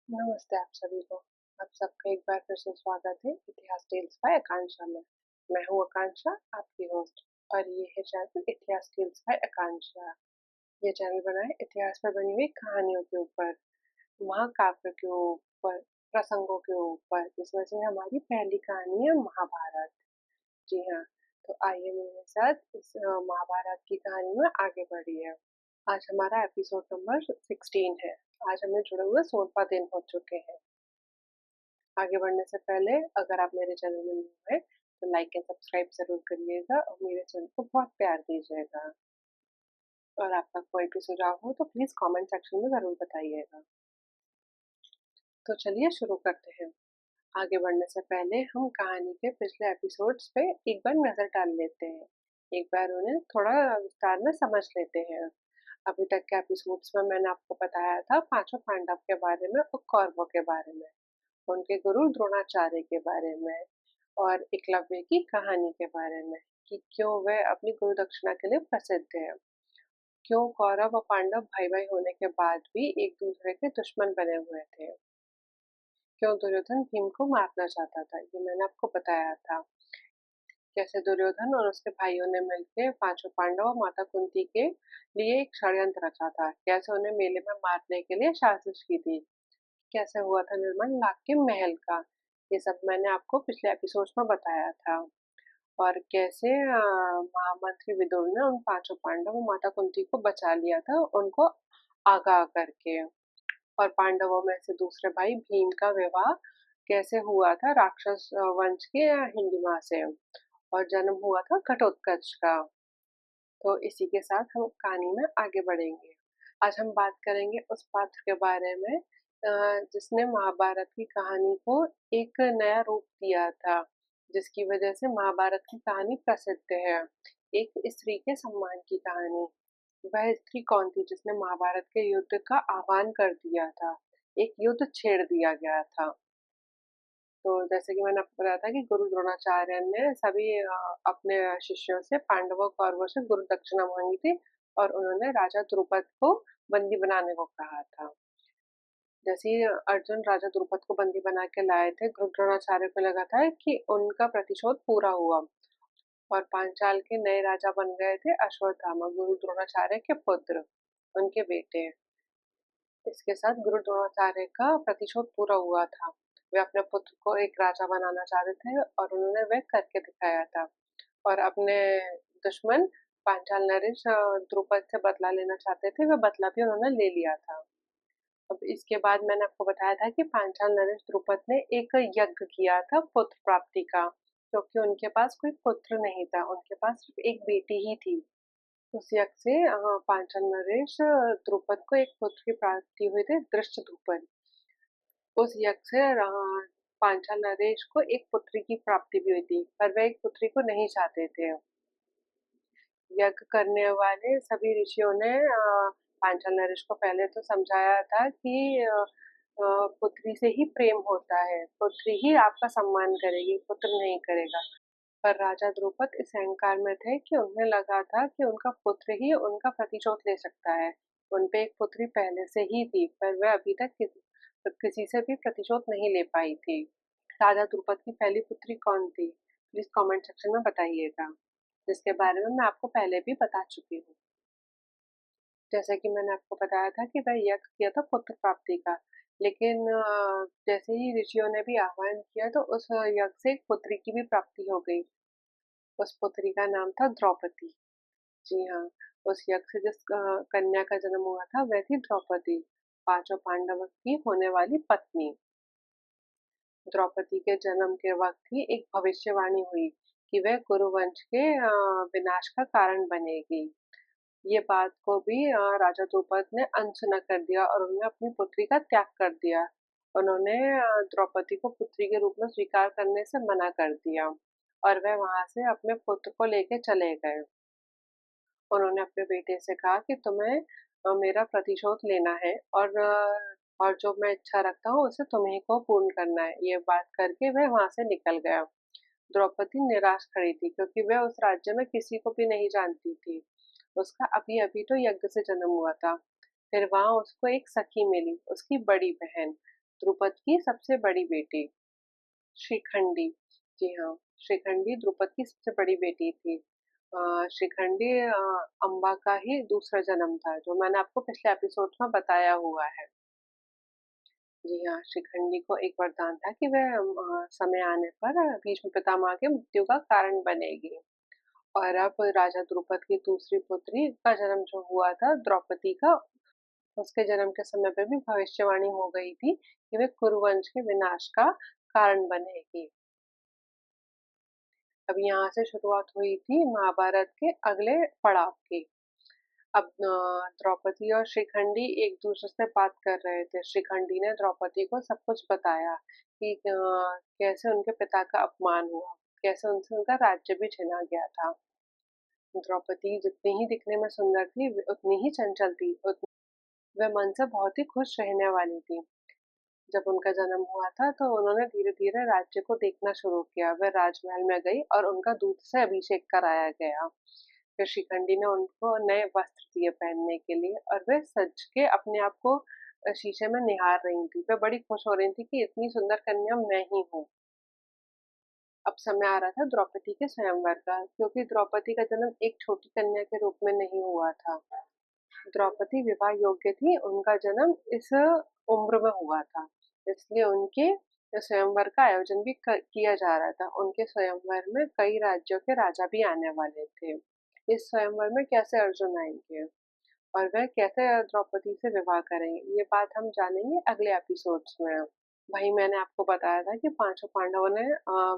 नमस्ते आप सभी को। आप सबका एक बार फिर से स्वागत है इतिहास टेल्स बाय आकांक्षा में। मैं हूँ आकांक्षा, आपकी होस्ट, और ये है चैनल इतिहास टेल्स बाय आकांक्षा। ये चैनल बना है इतिहास पर बनी हुई कहानियों के ऊपर, महाकाव्य के ऊपर, प्रसंगों के ऊपर, जिसमें से हमारी पहली कहानी है महाभारत। जी हाँ, तो आइए मेरे साथ इस महाभारत की कहानी में आगे बढ़िए। आज हमारा एपिसोड नंबर 16 है। आज हमें जुड़े हुए 16वां दिन हो चुके हैं। आगे बढ़ने से पहले अगर आप मेरे चैनल में न्यू हैं तो लाइक एंड सब्सक्राइब जरूर करिएगा और मेरे चैनल को बहुत प्यार दीजिएगा। और आपका कोई भी सुझाव हो तो प्लीज कमेंट सेक्शन में जरूर बताइएगा। तो चलिए शुरू करते हैं। आगे बढ़ने से पहले हम कहानी के पिछले एपिसोड्स पे एक बार नजर डाल लेते हैं। एक बार उन्हें थोड़ा विस्तार में समझ लेते हैं। अभी तक के एपिसोड्स में मैंने आपको बताया था पांचों पांडव के बारे में और कौरवों के बारे में, उनके गुरु द्रोणाचार्य के बारे में और एकलव्य की कहानी के बारे में कि क्यों वे अपनी गुरु दक्षिणा के लिए प्रसिद्ध है, क्यों कौरव और पांडव भाई भाई होने के बाद भी एक दूसरे के दुश्मन बने हुए थे, क्यों दुर्योधन भीम को मारना चाहता था, ये मैंने आपको बताया था। कैसे दुर्योधन और उसके भाइयों ने मिलकर पांचों पांडव और माता कुंती के लिए एक षड्यंत्र रचा था, कैसे उन्हें मेले में मारने के लिए साजिश की थी, कैसे हुआ था निर्माण लाख के महल का, ये सब मैंने आपको पिछले एपिसोड में बताया था। और कैसे महामंत्री विदुर ने उन पांचों पांडव और माता कुंती को बचा लिया था उनको आगाह करके। और पांडवों में से दूसरे भाई भीम का विवाह कैसे हुआ था राक्षस वंश के हिंडिमा से, और जन्म हुआ था घटोत्कच का। तो इसी के साथ हम कहानी में आगे बढ़ेंगे। आज हम बात करेंगे उस पात्र के बारे में जिसने महाभारत की कहानी को एक नया रूप दिया था, जिसकी वजह से महाभारत की कहानी प्रसिद्ध है। एक स्त्री के सम्मान की कहानी। वह स्त्री कौन थी जिसने महाभारत के युद्ध का आह्वान कर दिया था, एक युद्ध छेड़ दिया गया था। तो जैसे कि मैंने आपको बताया था कि गुरु द्रोणाचार्य ने सभी अपने शिष्यों से पांडवों कौरवों से गुरु दक्षिणा मांगी थी, और उन्होंने राजा द्रुपद को बंदी बनाने को कहा था। जैसे ही अर्जुन राजा द्रुपद को बंदी बना के लाए थे, गुरु द्रोणाचार्य को लगा था कि उनका प्रतिशोध पूरा हुआ, और पांचाल के नए राजा बन गए थे अश्वत्थामा, गुरु द्रोणाचार्य के पुत्र, उनके बेटे। इसके साथ गुरु द्रोणाचार्य का प्रतिशोध पूरा हुआ था। वे अपने पुत्र को एक राजा बनाना चाहते थे और उन्होंने वह करके दिखाया था। और अपने दुश्मन पांचाल नरेश द्रुपद से बदला लेना चाहते थे, वह बदला भी उन्होंने ले लिया था। अब इसके बाद मैंने आपको बताया था कि पांचाल नरेश द्रुपद ने एक यज्ञ किया था पुत्र प्राप्ति का, क्योंकि उनके पास कोई पुत्र नहीं था, उनके पास सिर्फ एक बेटी ही थी। उस यज्ञ से पांचाल नरेश द्रुपद को एक पुत्र की प्राप्ति हुई थी, दृष्टद्युम्न। उस यज्ञ से पांचाल नरेश को एक पुत्री की प्राप्ति भी हुई थी, पर वह एक पुत्री को नहीं चाहते थे। यज्ञ करने वाले सभी ऋषियों ने पांचाल नरेश को पहले तो समझाया था कि पुत्री से ही प्रेम होता है, पुत्री ही आपका सम्मान करेगी, पुत्र नहीं करेगा। पर राजा द्रुपद इस अहंकार में थे कि उन्हें लगा था कि उनका पुत्र ही उनका प्रतिशोध ले सकता है। उनपे एक पुत्री पहले से ही थी, पर वह अभी तक किसी से भी प्रतिशोध नहीं ले पाई थी। राजा द्रुपद की पहली पुत्री कौन थी, प्लीज कमेंट सेक्शन में बताइएगा, जिसके बारे में मैं आपको पहले भी बता चुकी हूँ। जैसे कि मैंने आपको बताया था कि वह यज्ञ किया था पुत्र प्राप्ति का, लेकिन जैसे ही ऋषियों ने भी आह्वान किया तो उस यज्ञ से एक पुत्री की भी प्राप्ति हो गई। उस पुत्री का नाम था द्रौपदी। जी हाँ, उस यज्ञ से जिस कन्या का जन्म हुआ था वह थी द्रौपदी, पांचों पांडवों की होने वाली पत्नी। द्रौपदी के जन्म के वक्त ही एक भविष्यवाणी हुई कि वह कुरुवंश के विनाश का कारण बनेगी। ये बात को भी राजा द्रुपद ने अनसुना कर दिया और उन्होंने अपनी पुत्री का त्याग कर दिया। उन्होंने द्रौपदी को पुत्री के रूप में स्वीकार करने से मना कर दिया, और वह वहां से अपने पुत्र को लेके चले गए। उन्होंने अपने बेटे से कहा कि तुम्हें मेरा प्रतिशोध लेना है, और जो मैं इच्छा रखता हूँ उसे तुम्ही को पूर्ण करना है। ये बात करके वह वहां से निकल गया। द्रौपदी निराश खड़ी थी क्योंकि वह उस राज्य में किसी को भी नहीं जानती थी। उसका अभी अभी तो यज्ञ से जन्म हुआ था। फिर वहां उसको एक सखी मिली, उसकी बड़ी बहन, द्रुपद की सबसे बड़ी बेटी शिखंडी। जी हाँ, शिखंडी द्रुपद की सबसे बड़ी बेटी थी। शिखंडी अम्बा का ही दूसरा जन्म था, जो मैंने आपको पिछले एपिसोड में बताया हुआ है। जी हाँ, शिखंडी को एक वरदान था कि वह समय आने पर भीष्म पितामह की मृत्यु का कारण बनेगी। और अब राजा द्रुपद की दूसरी पुत्री का जन्म जो हुआ था द्रौपदी का, उसके जन्म के समय पे भी भविष्यवाणी हो गई थी कि वह कुरुवंश के विनाश का कारण बनेगी। अब यहाँ से शुरुआत हुई थी महाभारत के अगले पड़ाव की। अब द्रौपदी और शिखंडी एक दूसरे से बात कर रहे थे। शिखंडी ने द्रौपदी को सब कुछ बताया कि कैसे उनके पिता का अपमान हुआ, कैसे उनसे उनका राज्य भी छीना गया था। द्रौपदी जितनी ही दिखने में सुंदर थी, उतनी ही चंचल थी। वह मन से बहुत ही खुश रहने वाली थी। जब उनका जन्म हुआ था तो उन्होंने धीरे-धीरे राज्य को देखना शुरू किया। वह राजमहल में गई और उनका दूध से अभिषेक कराया गया। फिर शिखंडी ने उनको नए वस्त्र दिए पहनने के लिए और वे सज के अपने आप को शीशे में निहार रही थी। वे बड़ी खुश हो रही थी कि इतनी सुंदर कन्या मैं ही हूँ। अब समय आ रहा था द्रौपदी के स्वयंवर का, क्योंकि द्रौपदी का जन्म एक छोटी कन्या के रूप में नहीं हुआ था। द्रौपदी विवाह योग्य थी, उनका जन्म इस उम्र में हुआ था, इसलिए उनके स्वयंवर का आयोजन भी किया जा रहा था। उनके स्वयंवर में कई राज्यों के राजा भी आने वाले थे। इस स्वयंवर में कैसे अर्जुन आएंगे और वह कैसे द्रौपदी से विवाह करेंगे, ये बात हम जानेंगे अगले एपिसोड्स में। वही मैंने आपको बताया था कि पांचों पांडवों ने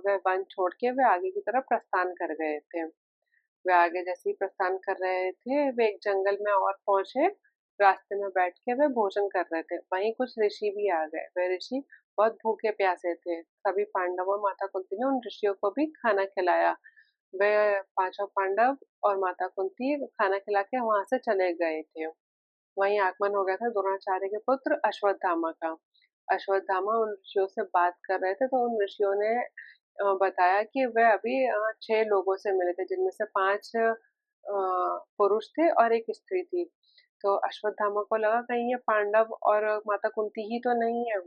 वह वन छोड़ के वे आगे की तरफ प्रस्थान कर गए थे। वे आगे जैसे ही प्रस्थान कर रहे थे, वे एक जंगल में और पहुंचे। रास्ते में बैठ के वे भोजन कर रहे थे। वहीं कुछ ऋषि भी आ गए। वे ऋषि बहुत भूखे प्यासे थे। सभी पांडवों और माता कुंती ने उन ऋषियों को भी खाना खिलाया। वे पांचों पांडव और माता कुंती खाना खिला के वहां से चले गए थे। वहीं आगमन हो गया था द्रोणाचार्य के पुत्र अश्वत्थामा का। अश्वत्थामा उन ऋषियों से बात कर रहे थे, तो उन ऋषियों ने बताया कि वह अभी 6 लोगों से मिले थे, जिनमें से 5 पुरुष थे और 1 स्त्री थी। तो अश्वत्थामा को लगा कहीं ये पांडव और माता कुंती ही तो नहीं है।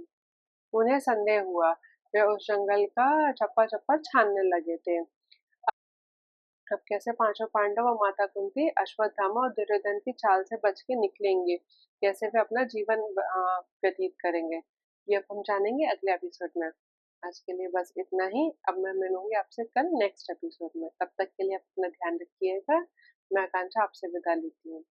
उन्हें संदेह हुआ। वे उस जंगल का चप्पा-चप्पा छानने लगे थे। अब कैसे पांचों पांडव और माता कुंती अश्वत्थामा और दुर्योधन की चाल से बच के निकलेंगे, कैसे वे अपना जीवन व्यतीत करेंगे, ये अब हम जानेंगे अगले एपिसोड में। आज के लिए बस इतना ही। अब मैं मिलूंगी आपसे कल नेक्स्ट एपिसोड में। तब तक के लिए आप अपना ध्यान रखिएगा। मैं आकांक्षा आपसे विदा लेती हूँ।